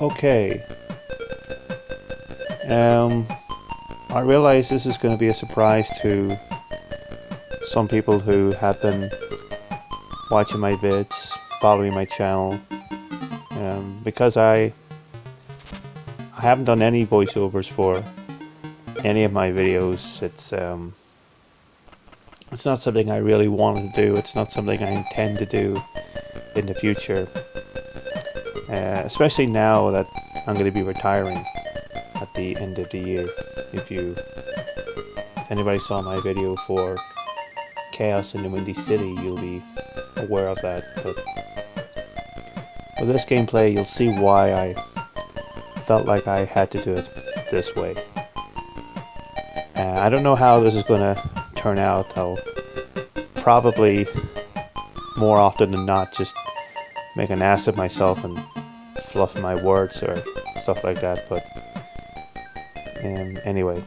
Okay. Um, I realize this is going to be a surprise to some people who have been watching my vids, following my channel, because I haven't done any voiceovers for any of my videos. It's not something I really wanted to do. It's not something I intend to do in the future, especially now that I'm going to be retiring at the end of the year. If anybody saw my video for Chaos in the Windy City, you'll be aware of that. But with this gameplay, you'll see why I felt like I had to do it this way. I don't know how this is going to turn out. I'll probably, more often than not, just make an ass of myself and fluff my words or stuff like that. But anyway,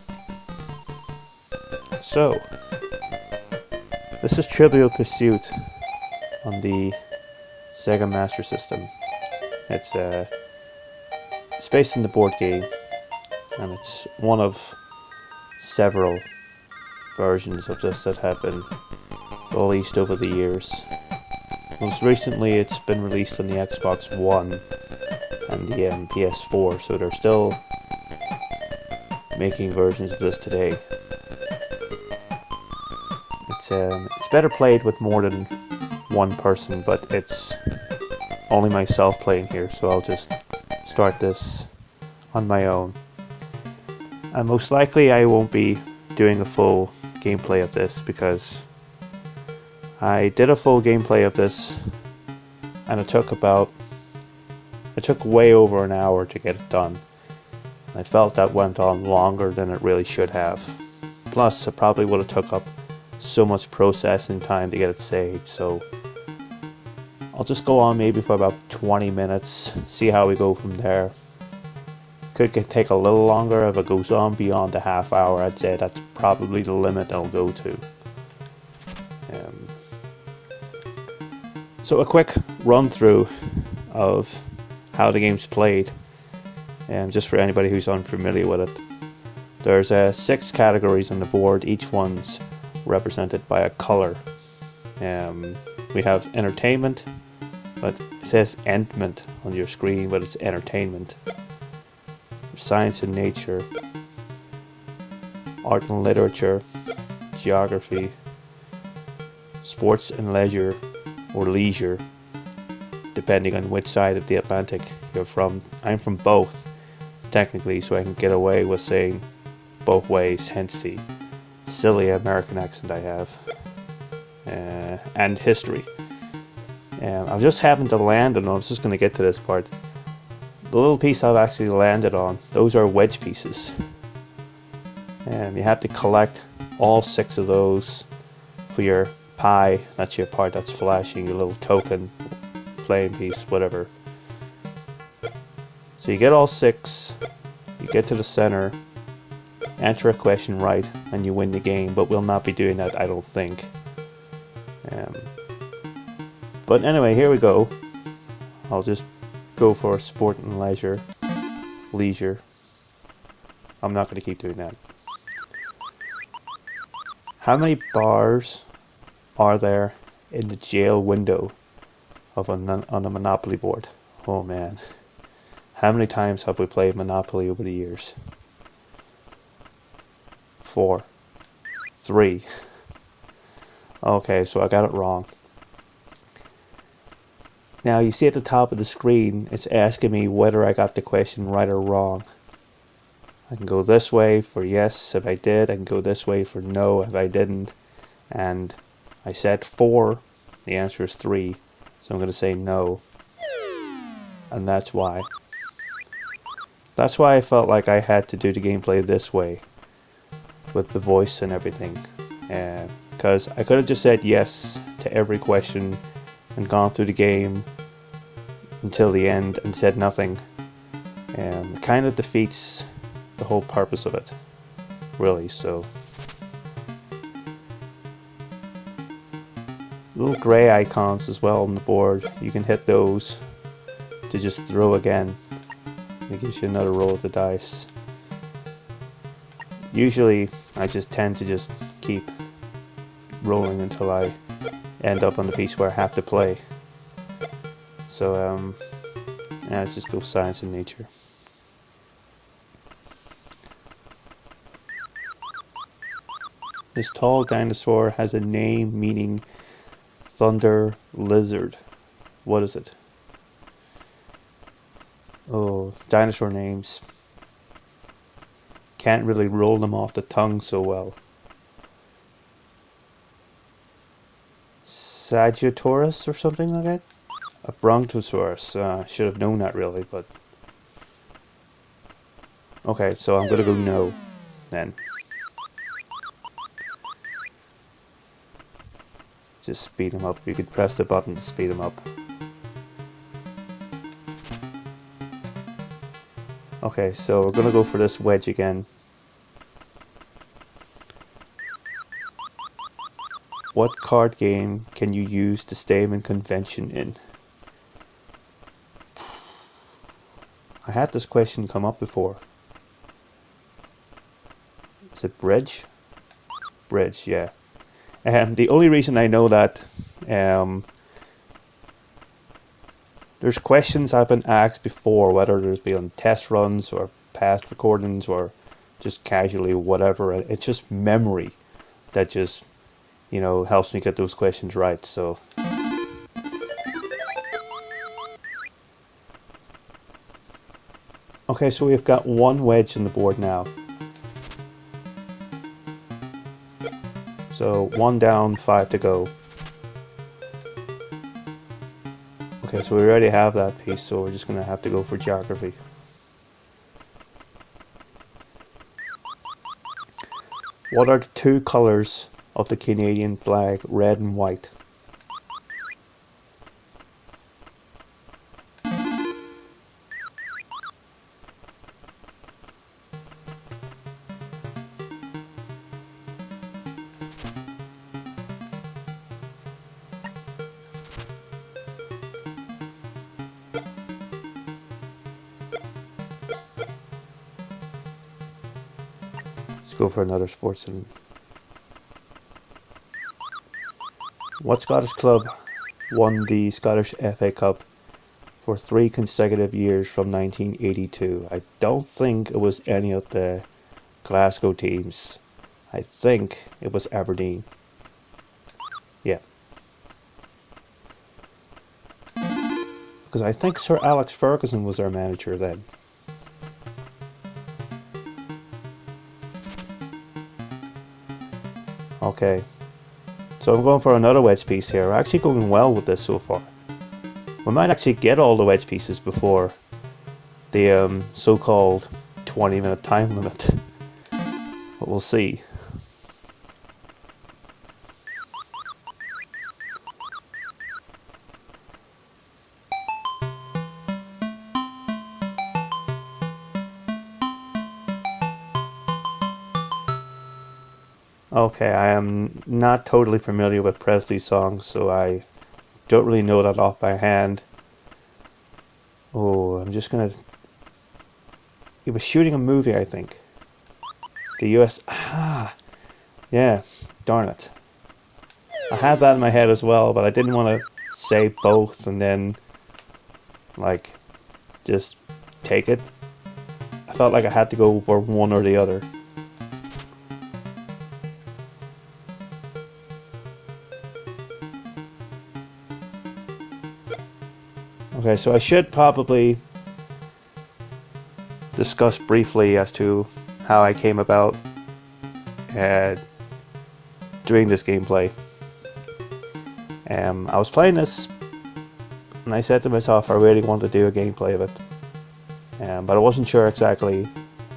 so this is Trivial Pursuit on the Sega Master System. It's based in the board game, and it's one of several versions of this that have been released over the years. Most recently it's been released on the Xbox One and the PS4, so they're still making versions of this today. It's better played with more than one person, but it's only myself playing here, so I'll just start this on my own. And most likely I won't be doing a full gameplay of this, because I did a full gameplay of this and it took way over an hour to get it done. I felt that went on longer than it really should have. Plus, it probably would have took up so much processing time to get it saved, so I'll just go on maybe for about 20 minutes, see how we go from there. Take a little longer if it goes on beyond a half hour. I'd say that's probably the limit I'll go to. So a quick run through of how the game's played, just for anybody who's unfamiliar with it. There's 6 categories on the board, each one's represented by a color. We have entertainment, but it says endment on your screen, but it's entertainment. Science and nature, art and literature, geography, sports and leisure, or leisure, depending on which side of the Atlantic you're from. I'm from both, technically, so I can get away with saying both ways, hence the silly American accent I have. And history. I'm just having to land on, I was just going to get to this part. The little piece I've actually landed on, those are wedge pieces. You have to collect all 6 of those for your pie. That's your part that's flashing, your little token, playing piece, whatever. So you get all 6, you get to the center, answer a question right, and you win the game, but we'll not be doing that, I don't think. But anyway, here we go. I'll just go for sport and leisure. I'm not going to keep doing that. How many bars are there in the jail window of on a Monopoly board? Oh man. How many times have we played Monopoly over the years? 4. 3. Okay, so I got it wrong. Now you see at the top of the screen, it's asking me whether I got the question right or wrong. I can go this way for yes if I did, I can go this way for no if I didn't. And I said 4, the answer is 3, so I'm going to say no. And that's why. That's why I felt like I had to do the gameplay this way, with the voice and everything. Because I could have just said yes to every question and gone through the game until the end and said nothing. It kind of defeats the whole purpose of it, really. So little grey icons as well on the board, you can hit those to just throw again. It gives you another roll of the dice. Usually I just tend to just keep rolling until I end up on the piece where I have to play. So yeah, let's just go science and nature. This tall dinosaur has a name meaning thunder lizard. What is it? Oh, dinosaur names. Can't really roll them off the tongue so well. Sagittarius or something like that? A Brontosaurus. Should have known that really, but... Okay, so I'm gonna go no, then. Just speed him up. You could press the button to speed him up. Okay, so we're gonna go for this wedge again. What card game can you use the Stayman convention in? I had this question come up before. Is it Bridge? Bridge, yeah. The only reason I know that, there's questions I've been asked before, whether there's been test runs or past recordings or just casually whatever. It's just memory that just, you know, helps me get those questions right. So okay, so we've got one wedge on the board now. So 1 down, 5 to go. Okay, so we already have that piece, so we're just going to have to go for geography. What are the two colors of the Canadian flag, red and white? Go for another sports and what Scottish club won the Scottish FA Cup for 3 consecutive years from 1982? I don't think it was any of the Glasgow teams. I think it was Aberdeen. Yeah. Because I think Sir Alex Ferguson was their manager then. Okay, so I'm going for another wedge piece here. We're actually going well with this so far. We might actually get all the wedge pieces before the so-called 20-minute time limit. But we'll see. Okay, I am not totally familiar with Presley's songs, so I don't really know that off by hand. Oh, I'm just gonna... He was shooting a movie, I think. The US... Ah! Yeah, darn it. I had that in my head as well, but I didn't want to say both and then, like, just take it. I felt like I had to go for one or the other. Okay, so I should probably discuss briefly as to how I came about doing this gameplay. I was playing this and I said to myself I really want to do a gameplay of it, but I wasn't sure exactly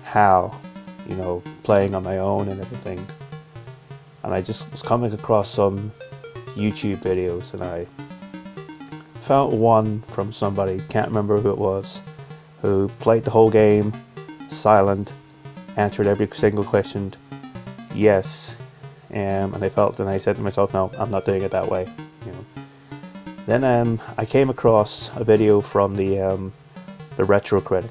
how, you know, playing on my own and everything. And I just was coming across some YouTube videos and I found one from somebody, can't remember who it was, who played the whole game silent, answered every single question yes, and I said to myself, no, I'm not doing it that way, you know. Then I came across a video from the Retro Critic,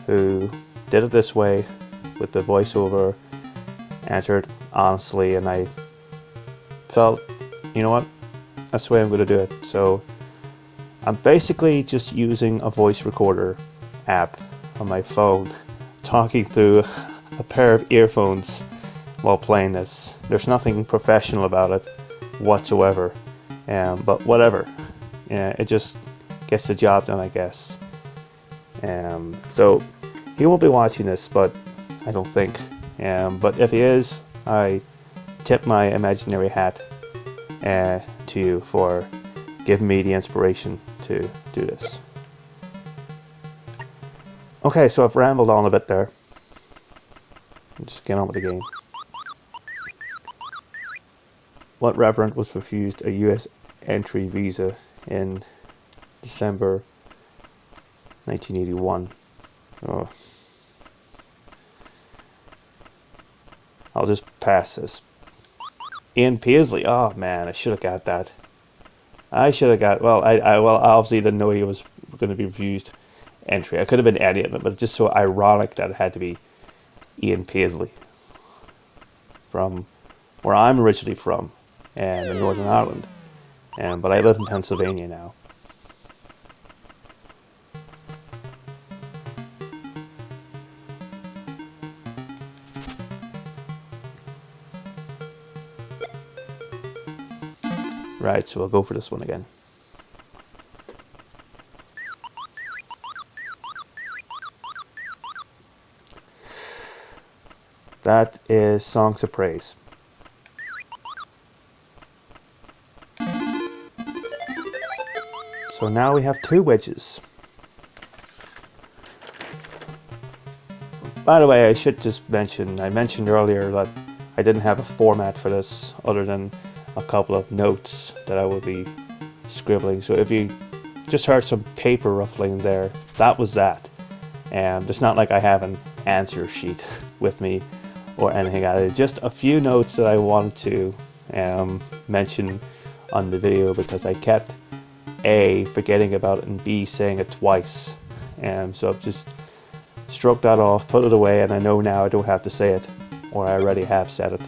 who did it this way with the voiceover, answered honestly, and I felt, you know what, that's the way I'm going to do it. So I'm basically just using a voice recorder app on my phone, talking through a pair of earphones while playing this. There's nothing professional about it whatsoever, but whatever. It just gets the job done, I guess. So he won't be watching this, but I don't think. But if he is, I tip my imaginary hat to you for giving me the inspiration to do this. Okay, so I've rambled on a bit there. Just get on with the game. What reverend was refused a US entry visa in December 1981? Oh. I'll just pass this. Ian Paisley. Oh man, I should have got that. I should have got. Well, I obviously didn't know he was going to be refused entry. I could have been any of them, but it's just so ironic that it had to be Ian Paisley from where I'm originally from, in Northern Ireland, but I live in Pennsylvania now. Right, so we'll go for this one again. That is Songs of Praise. So now we have two wedges. By the way, I should just mention, I mentioned earlier that I didn't have a format for this other than a couple of notes that I would be scribbling. So if you just heard some paper ruffling there, that was that. It's not like I have an answer sheet with me or anything like that. Just a few notes that I wanted to mention on the video because I kept A, forgetting about it, and B, saying it twice. So I've just stroked that off, put it away, and I know now I don't have to say it, or I already have said it.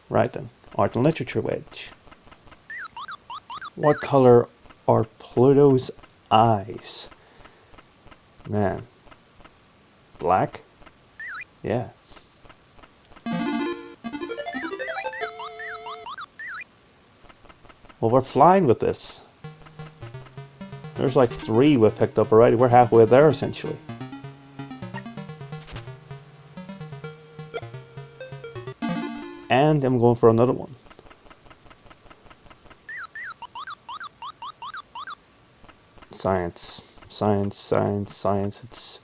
Right then, art and literature wedge. What color are Pluto's eyes? Man. Black? Yeah. Well, we're flying with this. There's like 3 we've picked up already. We're halfway there, essentially. And I'm going for another one. Science. Science, science, science. It's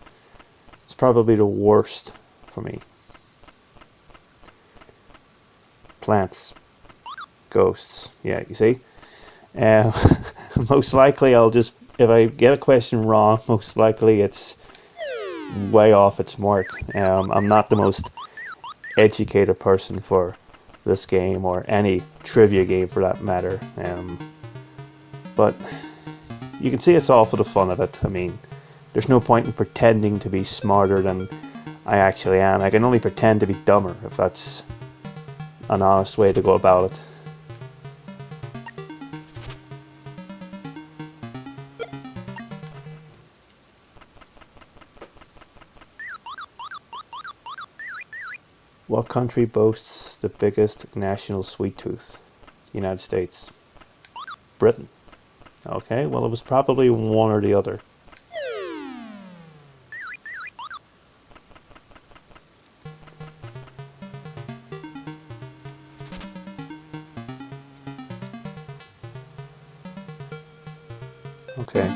probably the worst for me. Plants. Ghosts. Yeah, you see? Most likely I'll just, if I get a question wrong, most likely it's way off its mark. I'm not the most educated person for this game or any trivia game for that matter. But you can see it's all for the fun of it. I mean, there's no point in pretending to be smarter than I actually am. I can only pretend to be dumber if that's an honest way to go about it. What country boasts the biggest national sweet tooth? United States. Britain. Okay, well it was probably one or the other. Okay.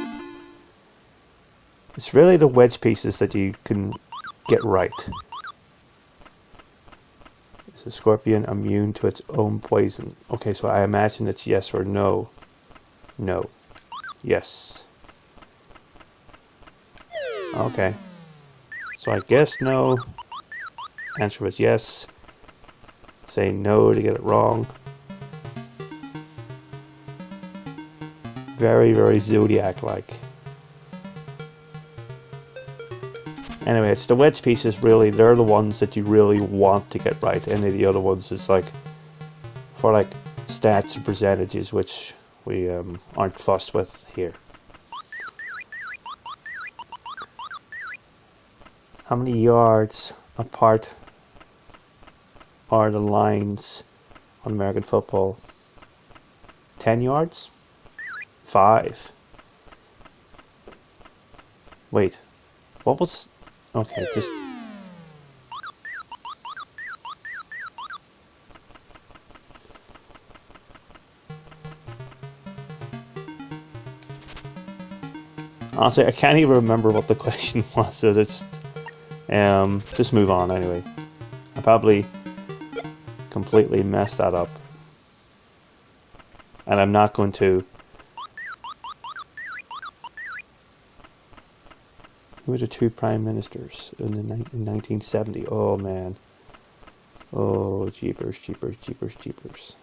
It's really the wedge pieces that you can get right. Is a scorpion immune to its own poison? Okay, so I imagine it's yes or no. No. Yes. Okay. So I guess no. Answer was yes. Say no to get it wrong. Very, very Zodiac-like. Anyway, it's the wedge pieces, really, they're the ones that you really want to get right. Any of the other ones is like, for like stats and percentages, which we aren't fussed with here. How many yards apart are the lines on American football? 10 yards? 5. Wait, what was... Okay, just... Honestly, I can't even remember what the question was, so just move on anyway. I probably completely messed that up. And I'm not going to... Who were the 2 prime ministers in 1970? Oh man. Oh, jeepers, jeepers, jeepers, jeepers.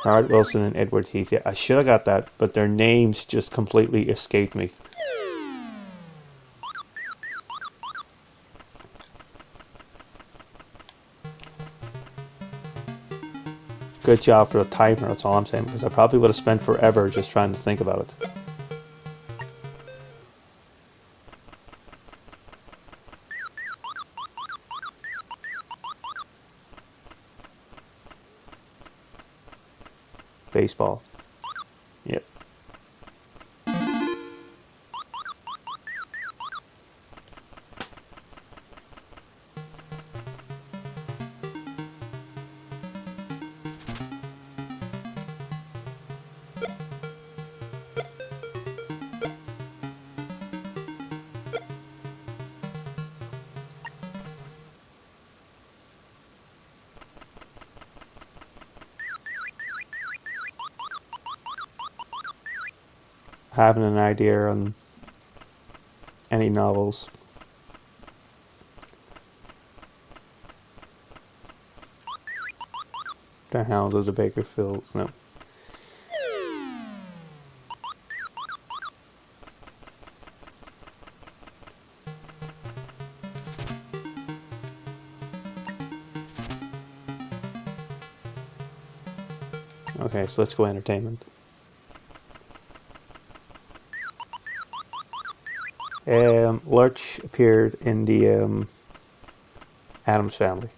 Howard Wilson and Edward Heath. Yeah, I should have got that, but their names just completely escaped me. Good job for the timer, that's all I'm saying, because I probably would have spent forever just trying to think about it. Baseball. Yep. Having an idea on any novels. The Hound of the Bakerfields, no. Okay, so let's go entertainment. Lurch appeared in the Addams Family.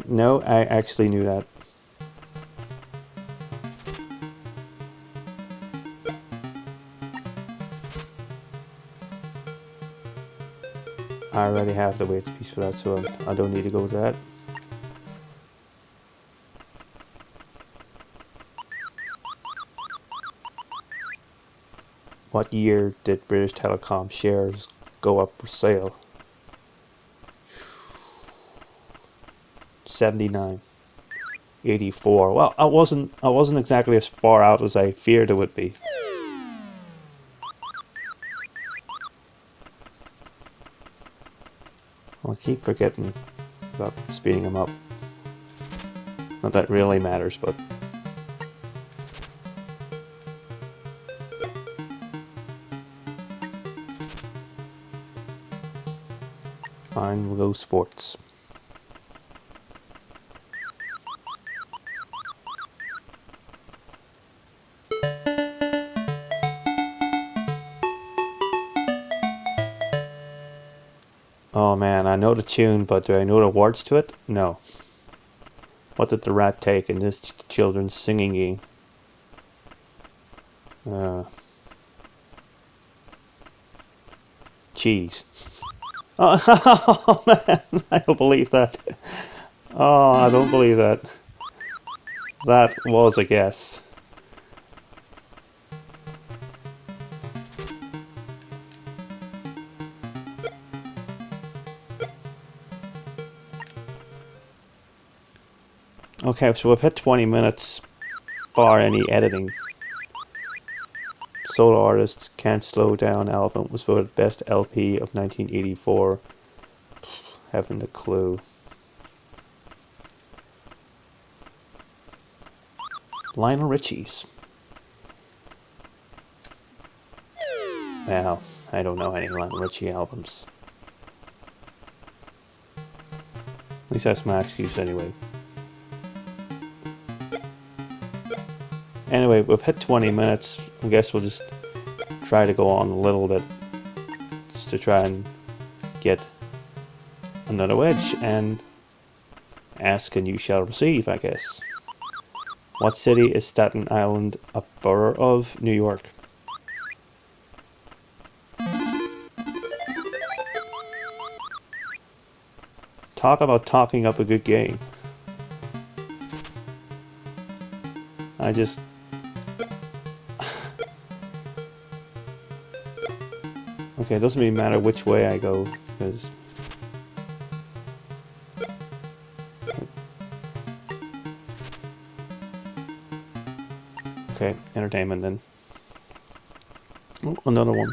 No, I actually knew that. I already have the weights piece for that, so I don't need to go with that. What year did British Telecom shares go up for sale? 79. 84. Well, I wasn't exactly as far out as I feared it would be. Well, I keep forgetting about speeding them up. Not that it really matters, but... Fine, we'll go sports. Oh man, I know the tune, but do I know the words to it? No. What did the rat take in this children's singing game? Cheese. Oh man, I don't believe that. Oh, I don't believe that. That was a guess. Okay, so we've hit 20 minutes bar any editing. Solo Artists Can't Slow Down album was voted best LP of 1984. Haven't a clue. Lionel Richie's. Well, I don't know any Lionel Richie albums. At least that's my excuse anyway. Anyway, we've hit 20 minutes. I guess we'll just try to go on a little bit just to try and get another wedge and ask and you shall receive, I guess. What city is Staten Island a borough of? New York. Talk about talking up a good game. I just... Okay, it doesn't really matter which way I go, because... Okay, entertainment then. Oh, another one.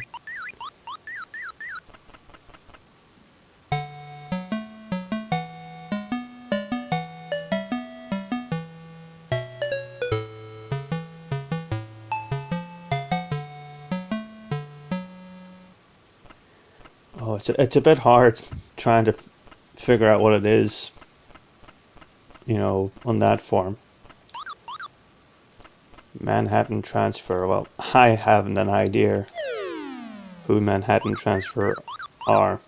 Oh, it's a bit hard trying to figure out what it is, you know, on that form. Manhattan Transfer. Well, I haven't an idea who Manhattan Transfer are.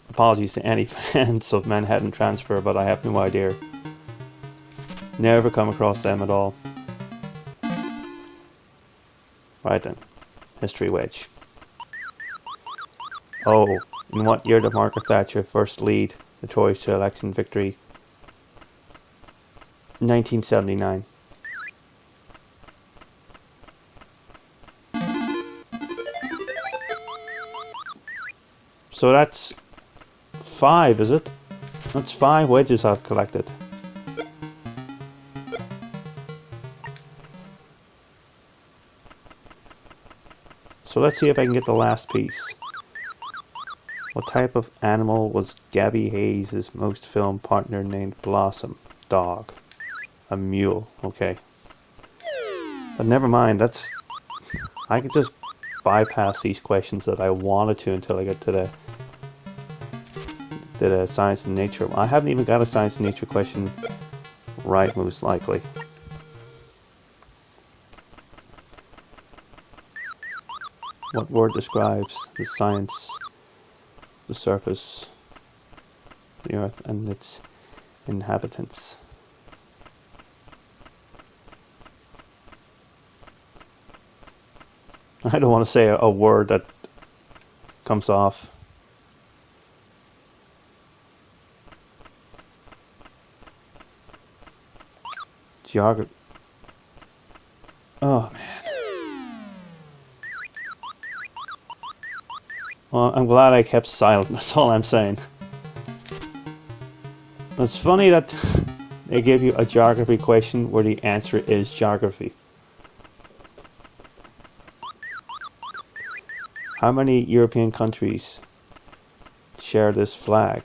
Apologies to any fans of Manhattan Transfer, but I have no idea. Never come across them at all. Right then, history wedge. Oh, in what year did Margaret Thatcher first lead the Tories to election victory? 1979. So that's 5, is it? That's 5 wedges I've collected. So let's see if I can get the last piece. What type of animal was Gabby Hayes' most film partner named Blossom? Dog. A mule. Okay. But never mind, that's... I could just bypass these questions that I wanted to until I get to the science and nature. I haven't even got a science and nature question right, most likely. What word describes the science, the surface, the earth and its inhabitants? I don't want to say a word that comes off. Geography. Oh man. Well, I'm glad I kept silent, that's all I'm saying. It's funny that they give you a geography question where the answer is geography. How many European countries share this flag?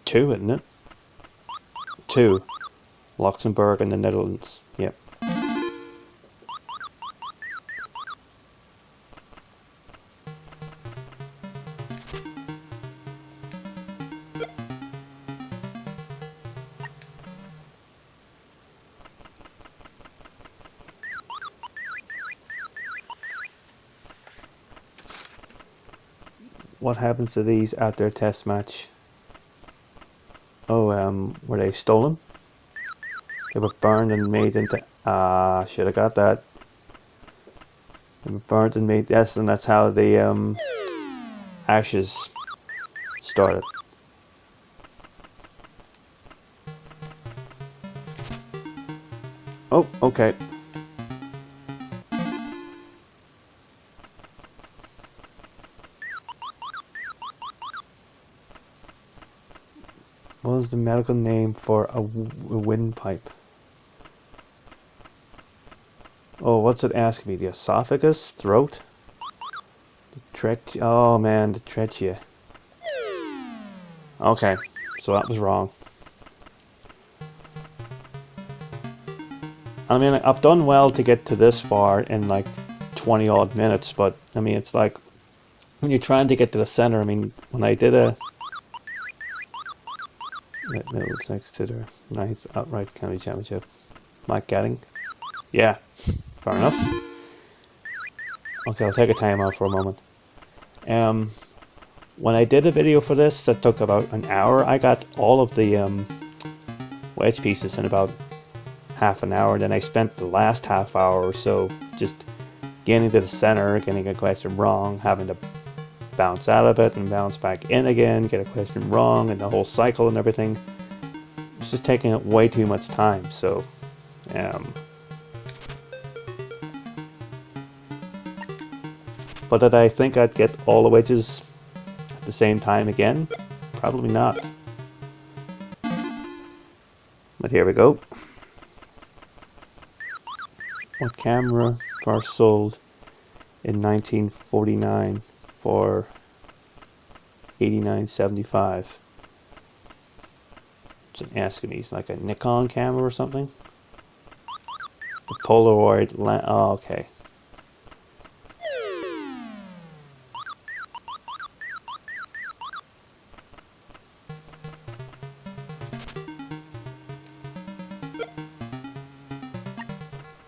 2, isn't it? 2. Luxembourg and the Netherlands. Yep. What happens to these at their test match? Oh, were they stolen? They were burned and made into... should have got that. They were burned and made... Yes, and that's how the ashes started. Oh, okay. What is the medical name for a windpipe? Oh, what's it asking me? The esophagus? Throat? Oh man, the trachea. Okay, so that was wrong. I mean, I've done well to get to this far in like 20 odd minutes, but I mean, it's like when you're trying to get to the center. I mean, when I did a middle next to the ninth outright county championship, Mike Getting. Yeah, fair enough. Okay, I'll take a time out for a moment. When I did a video for this that took about an hour, I got all of the wedge pieces in about half an hour. Then I spent the last half hour or so just getting to the center, getting a question wrong, having to bounce out of it and bounce back in again, get a question wrong, and the whole cycle and everything. It's just taking up way too much time. So, but did I think I'd get all the wedges at the same time again? Probably not. But here we go. What camera first sold in 1949 for $89.75? It's an asking me. It's like a Nikon camera or something. The Polaroid lens. Oh, okay.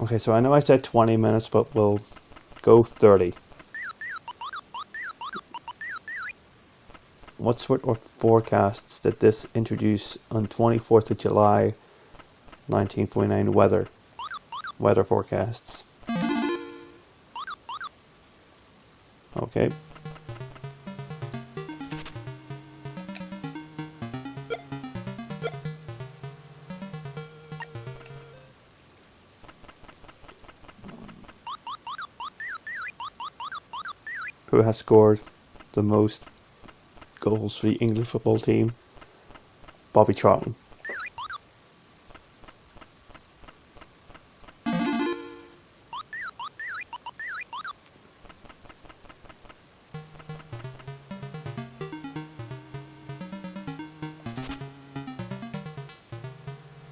Okay, so I know I said 20 minutes, but we'll go 30. What sort of forecasts did this introduce on 24th of July 1949 weather forecasts? Okay. Who has scored the most goals for the England football team? Bobby Charlton.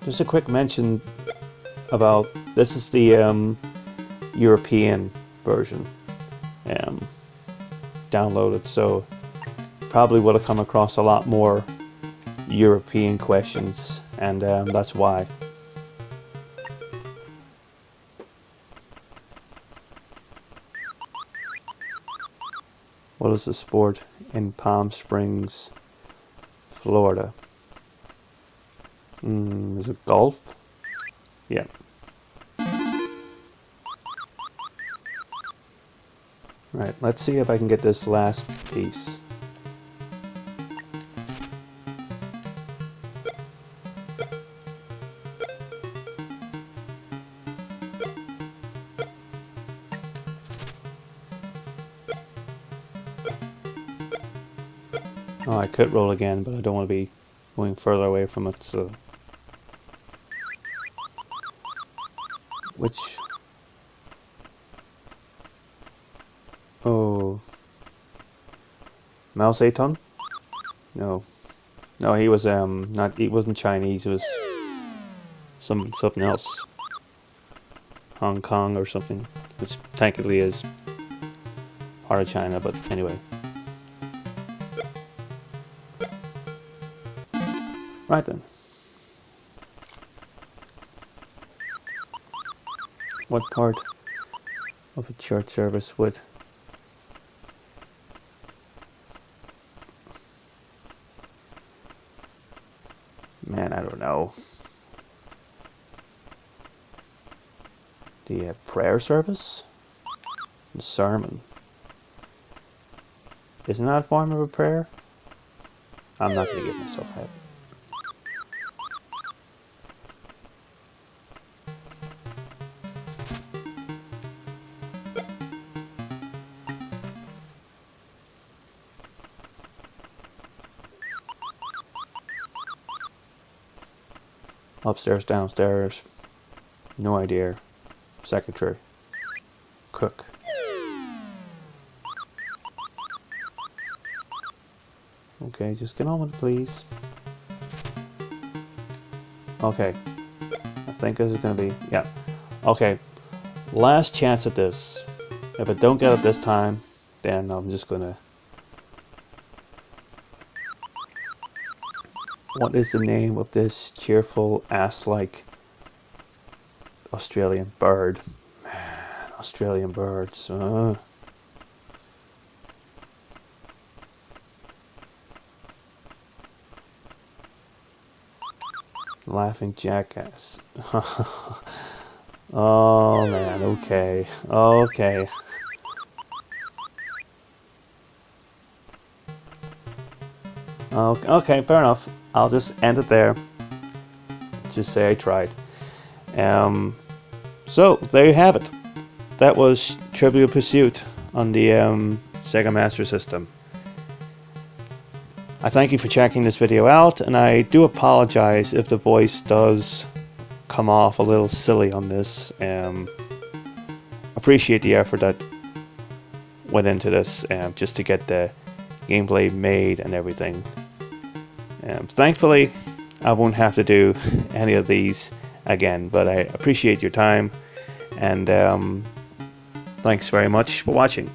Just a quick mention about this is the European version downloaded, so probably would have come across a lot more European questions, and that's why. What is the sport in Palm Springs, Florida? Is it golf? Yeah. Right, let's see if I can get this last piece. Oh, I could roll again, but I don't want to be going further away from it, so... Which... Oh... Mao Zedong? No. No, he was, he wasn't Chinese, he was... something else. Hong Kong or something, which technically is part of China, but anyway. Right then. What part of a church service would man, I don't know. The prayer service? The sermon. Isn't that a form of a prayer? I'm not going to give myself hype. Upstairs, downstairs. No idea. Secretary. Cook. Okay, just get on with it, please. Okay. I think this is gonna be... yeah. Okay. Last chance at this. If I don't get it this time, then I'm just gonna... what is the name of this cheerful ass-like Australian bird? Man, Australian birds. Laughing jackass. Oh man, okay. Okay. Okay, fair enough. I'll just end it there. Just say I tried. So, there you have it. That was Trivial Pursuit on the Sega Master System. I thank you for checking this video out, and I do apologize if the voice does come off a little silly on this. Appreciate the effort that went into this just to get the gameplay made and everything. Thankfully, I won't have to do any of these again, but I appreciate your time, and thanks very much for watching.